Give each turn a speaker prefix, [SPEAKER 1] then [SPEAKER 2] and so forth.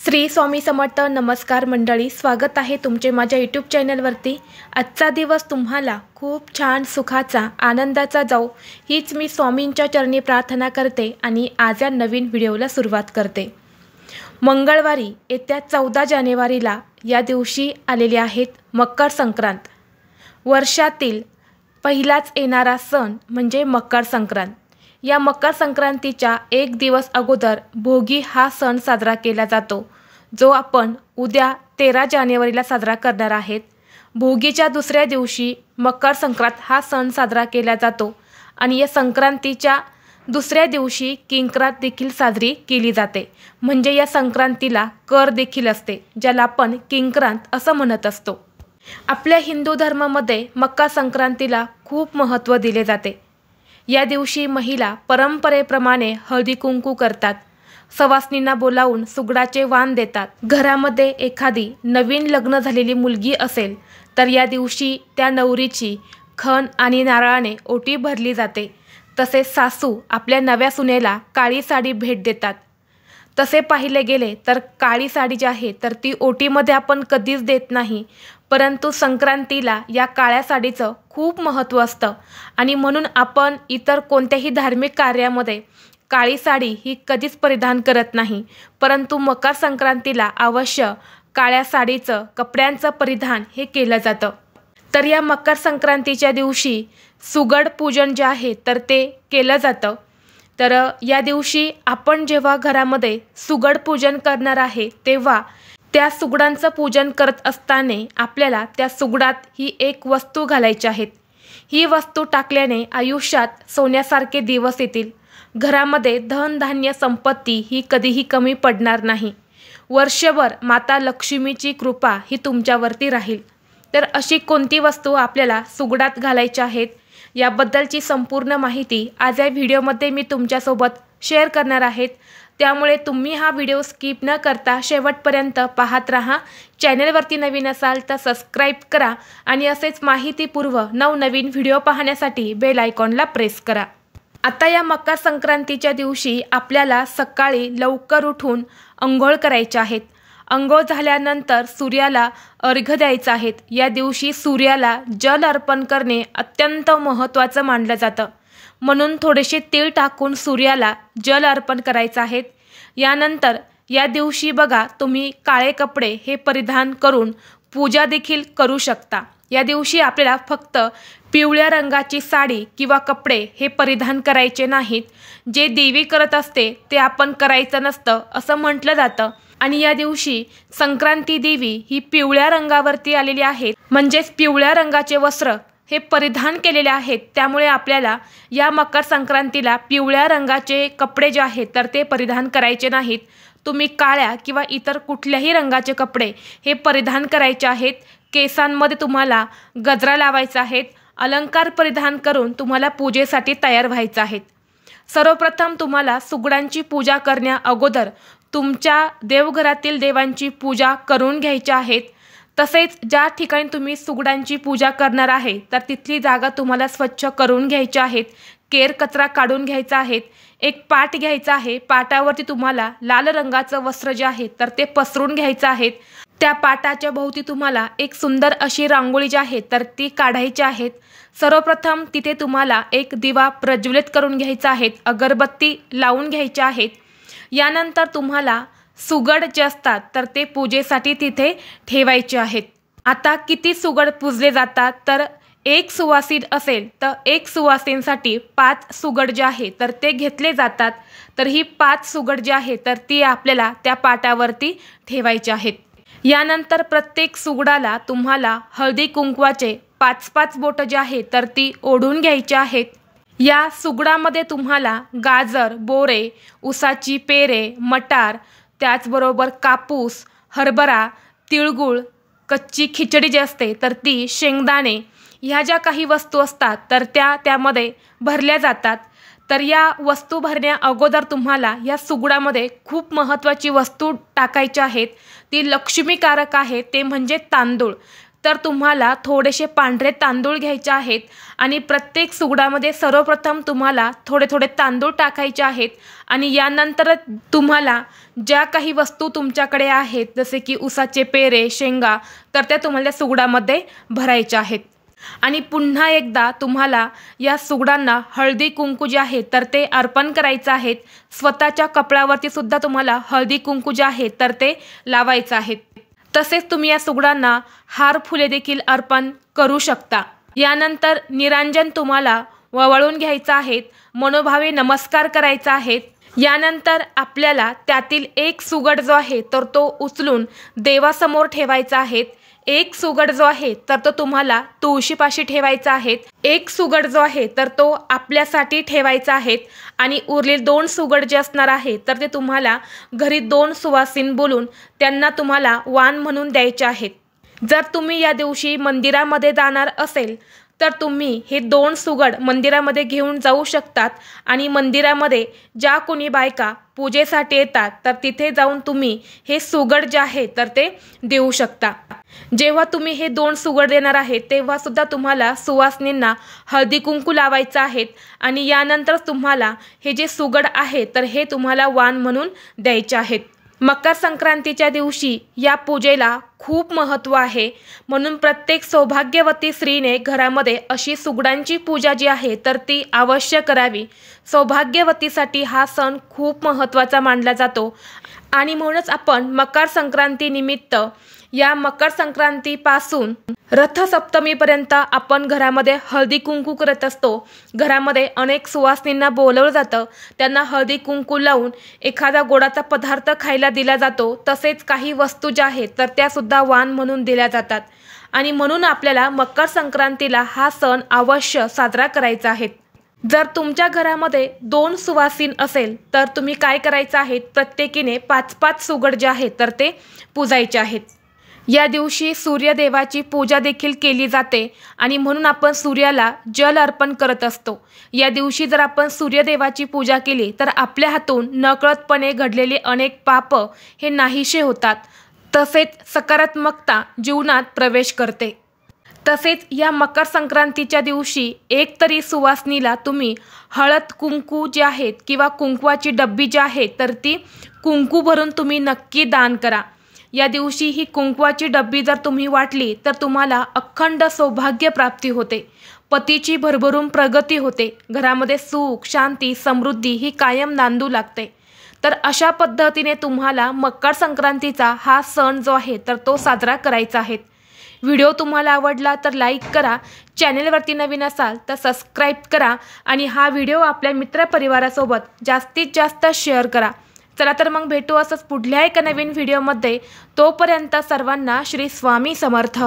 [SPEAKER 1] श्री स्वामी समर्थ. नमस्कार मंडळी, स्वागत आहे तुमचे माझ्या यूट्यूब चॅनलवरती. आजचा दिवस तुम्हाला खूप छान सुखाचा आनंदाचा जाऊ हीच मी स्वामींच्या चरणी प्रार्थना करते आणि आज या नवीन व्हिडिओला सुरुवात करते. मंगळवारी येत्या 14 जानेवारीला या दिवशी आलेली आहेत मकर संक्रांत. वर्षातील पहिलाच येणारा सण म्हणजे मकर संक्रांत. या मकर संक्रांतीच्या एक दिवस अगोदर भोगी हा सण साजरा केला जातो, जो आपण उद्या 13 जानेवारीला साजरा करणार आहेत. भोगीच्या दुसऱ्या दिवशी मकर संक्रांत हा सण साजरा केला जातो आणि या संक्रांतीच्या दुसऱ्या दिवशी किंक्रांत देखील साजरी केली जाते. म्हणजे या संक्रांतीला कर देखील असते, ज्याला आपण किंक्रांत असं म्हणत असतो. आपल्या हिंदू धर्मामध्ये मकर संक्रांतीला खूप महत्त्व दिले जाते. या दिवशी महिला परंपरेप्रमाणे हळदी कुंकू करतात, सवासनींना बोलावून सुगडाचे वाण देतात. घरामध्ये एखादी नवीन लग्न झालेली मुलगी असेल तर या दिवशी त्या नवरीची खण आणि नारळाने ओटी भरली जाते. तसेच सासू आपल्या नव्या सुनेला काळी साडी भेट देतात. तसे पाहिले गेले तर काळी साडी जी आहे तर ती ओटीमध्ये आपण कधीच देत नाही, परंतु संक्रांतीला या काळ्या साडीचं खूप महत्त्व असतं आणि म्हणून आपण इतर कोणत्याही धार्मिक कार्यामध्ये काळी साडी ही कधीच परिधान करत नाही, परंतु मकर संक्रांतीला अवश्य काळ्या साडीचं कपड्यांचं परिधान हे केलं जातं. तर या मकर संक्रांतीच्या दिवशी सुगड पूजन जे आहे तर ते केलं जातं. तर या दिवशी आपण जेव्हा घरामध्ये सुगड पूजन करणार आहे तेव्हा त्या सुगडांचं पूजन करत असताना आपल्याला त्या सुगडात ही एक वस्तू घालायची आहेत. ही वस्तू टाकल्याने आयुष्यात सोन्यासारखे दिवस येतील. घरामध्ये धनधान्य संपत्ती ही कधीही कमी पडणार नाही. वर्षभर माता लक्ष्मीची कृपा ही तुमच्यावरती राहील. तर अशी कोणती वस्तू आपल्याला सुगडात घालायची आहेत याबद्दलची संपूर्ण माहिती आज या व्हिडिओमध्ये मी तुमच्यासोबत शेअर करणार आहेत. त्यामुळे तुम्ही हा व्हिडिओ स्किप न करता शेवटपर्यंत पाहत राहा. चॅनलवरती नवीन असाल तर सबस्क्राईब करा आणि असेच माहितीपूर्व नवनवीन व्हिडिओ पाहण्यासाठी बेल आयकॉनला प्रेस करा. आता या मकर संक्रांतीच्या दिवशी आपल्याला सकाळी लवकर उठून अंघोळ करायचे आहेत. अंघोळ झाल्यानंतर सूर्याला अर्घ्य द्यायचं आहेत. या दिवशी सूर्याला जल अर्पण करणे अत्यंत महत्त्वाचं मानलं जातं, म्हणून थोडेसे तीळ टाकून सूर्याला जल अर्पण करायचं आहेत. यानंतर या दिवशी बघा तुम्ही काळे कपडे हे परिधान करून पूजा देखील करू शकता. या दिवशी आपल्याला फक्त पिवळ्या रंगाची साडी किंवा कपडे हे परिधान करायचे नाहीत. जे देवी करत असते ते आपण करायचं नसतं असं म्हटलं जातं. आणि या दिवशी संक्रांती देवी ही पिवळ्या रंगावरती आलेली आहेत, म्हणजेच पिवळ्या रंगाचे वस्त्र हे परिधान केलेले आहेत. त्यामुळे आपल्याला या मकर संक्रांतीला पिवळ्या रंगाचे कपडे जे आहेत तर ते परिधान करायचे नाहीत. तुम्ही काळ्या किंवा इतर कुठल्याही रंगाचे कपडे हे परिधान करायचे आहेत. केसांमध्ये तुम्हाला गजरा लावायचा आहे. अलंकार परिधान करून तुम्हाला पूजेसाठी तयार व्हायचं आहे. सर्वप्रथम तुम्हाला सुगडांची पूजा करण्या अगोदर तुमच्या देवघरातील देवांची पूजा करून घ्यायची आहेत. तसेच ज्या ठिकाणी तुम्ही सुगडांची पूजा करणार आहे तर तिथली जागा तुम्हाला स्वच्छ करून घ्यायची आहेत. केर कचरा काढून घ्यायचा आहे. एक पाट घ्यायचा आहे. पाटावरती तुम्हाला लाल रंगाचं वस्त्र जे आहे तर ते पसरून घ्यायचं आहे. त्या पाटाच्या भोवती तुम्हाला एक सुंदर अशी रांगोळी जी आहे तर ती काढायची आहेत. सर्वप्रथम तिथे तुम्हाला एक दिवा प्रज्वलित करून घ्यायचा आहे. अगरबत्ती लावून घ्यायची आहेत. यानंतर तुम्हाला सुगड जे असतात तर ते पूजेसाठी तिथे ठेवायचे आहेत. आता किती सुगड पूजले जातात तर एक सुवासीन असेल तर एक सुवासीनसाठी 5 सुगड जे आहे तर ते घेतले जातात. तर ही 5 सुगड जी आहे तर ती आपल्याला त्या पाटावरती ठेवायची आहेत. यानंतर प्रत्येक सुगडाला तुम्हाला हळदी कुंकवाचे 5-5 बोटं जे आहे तर ती ओढून घ्यायची आहेत. या सुगडामध्ये तुम्हाला गाजर, बोरे, उसाची पेरे, मटार, त्याचबरोबर कापूस, हरभरा, तिळगुळ, कच्ची खिचडी जी असते तर ती, शेंगदाणे ह्या ज्या काही वस्तू असतात तर त्यामध्ये भरल्या जातात. तर या वस्तू भरण्या अगोदर तुम्हाला या सुगडामध्ये खूप महत्त्वाची वस्तू टाकायची आहेत. ती लक्ष्मीकारक आहे, ते म्हणजे तांदूळ. तर तुम्हाला थोडेसे पांढरे तांदूळ घ्यायचे आहेत आणि प्रत्येक सुगडामध्ये सर्वप्रथम तुम्हाला थोडे थोडे तांदूळ टाकायचे आहेत आणि यानंतर तुम्हाला ज्या काही वस्तू तुमच्याकडे आहेत जसे की उसाचे पेरे, शेंगा, तर त्या तुम्हाला सुगडामध्ये भरायच्या आहेत। आणि पुन्हा एकदा तुम्हाला या सुगडांना हळदी कुंकू जे आहे तर ते अर्पण करायचं आहे। स्वतःच्या कपड्यावरती सुद्धा तुम्हाला हळदी कुंकू जे आहे तर ते लावायचं आहे। तसेच तुम्ही या सुगडांना हार फुले देखील अर्पण करू शकता। यानंतर निरांजन तुम्हाला वळवून घ्यायचं आहे, मनोभावे नमस्कार करायचा आहे। यानंतर आपल्याला त्यातील एक सुगड जो आहे तर तो उचलून देवासमोर ठेवायचा आहे। एक सुगड जो आहे तर तो तुम्हाला तुळशीपाशी ठेवायचा आहे। एक सुगड जो आहे तर तो आपल्यासाठी ठेवायचा आहे आणि उरलेले 2 सुगड जे असणार आहे तर ते तुम्हाला घरी 2 सुवासिन बोलून त्यांना तुम्हाला वाण म्हणून द्यायचे आहेत। जर तुम्ही या दिवशी मंदिरामध्ये जाणार असेल तर तुम्ही हे 2 सुगड मंदिरामध्ये घेऊन जाऊ शकतात आणि मंदिरामध्ये ज्या कोणी बायका पूजेसाठी येतात तर तिथे जाऊन तुम्ही हे सुगड जे आहे तर ते देऊ शकता। जेव्हा तुम्ही हे 2 सुगड देणार आहे तेव्हा सुद्धा तुम्हाला सुवासिनींना हळदी कुंकू लावायचं आहे आणि यानंतर तुम्हाला हे जे सुगड आहे तर हे तुम्हाला वाण म्हणून द्यायचे आहेत। मकर संक्रांतीच्या दिवशी या पूजेला खूप महत्त्व आहे, म्हणून प्रत्येक सौभाग्यवती स्त्रीने घरामध्ये अशी सुगडांची पूजा जी आहे तर ती अवश्य करावी। सौभाग्यवतीसाठी हा सण खूप महत्त्वाचा मानला जातो आणि म्हणूनच आपण मकर संक्रांती निमित्त या मकर संक्रांतीपासून रथसप्तमीपर्यंत आपण घरामध्ये हळदी कुंकू करत असतो। घरामध्ये अनेक सुवासिनींना बोलवलं जातं, त्यांना हळदी कुंकू लावून एखादा गोडाचा पदार्थ खायला दिला जातो। तसेच काही वस्तू ज्या आहेत तर त्या सुद्धा वाण म्हणून दिल्या जातात आणि म्हणून आपल्याला मकर संक्रांतीला हा सण अवश्य साजरा करायचा आहे। जर तुमच्या घरामध्ये 2 सुवासिन असेल तर तुम्ही काय करायचं आहे, प्रत्येकीने 5-5 सुगड जे आहेत तर ते पूजायचे आहेत। या दिवशी सूर्यदेवाची पूजा देखील केली जाते आणि म्हणून आपण सूर्याला जल अर्पण करत असतो। या दिवशी जर आपण सूर्यदेवाची पूजा केली तर आपल्या हातून नकळतपणे घडलेले अनेक पाप हे नाहीसे होतात, तसेच सकारात्मकता जीवनात प्रवेश करते। तसेच या मकर संक्रांतीच्या दिवशी एकतरी सुवासिनीला तुम्ही हळद कुंकू जे आहेत किंवा कुंकवाची डब्बी जी आहे तर ती कुंकू भरून तुम्ही नक्की दान करा। या दिवशी ही कुंकवाची डब्बी जर तुम्ही वाटली तर तुम्हाला अखंड सौभाग्य प्राप्ती होते, पतीची भरभरून प्रगती होते, घरामध्ये सुख, शांती, समृद्धी ही कायम नांदू लागते। तर अशा पद्धतीने तुम्हाला मकर संक्रांतीचा हा सण जो आहे तर तो साजरा करायचा आहे। व्हिडिओ तुम्हाला आवडला तर लाईक करा, चॅनेलवरती नवीन असाल तर सबस्क्राईब करा आणि हा व्हिडिओ आपल्या मित्रपरिवारासोबत जास्तीत जास्त शेअर करा। चला तर मग भेटू असंच पुढल्या एका नवीन व्हिडिओमध्ये। तोपर्यंत सर्वांना श्री स्वामी समर्थ।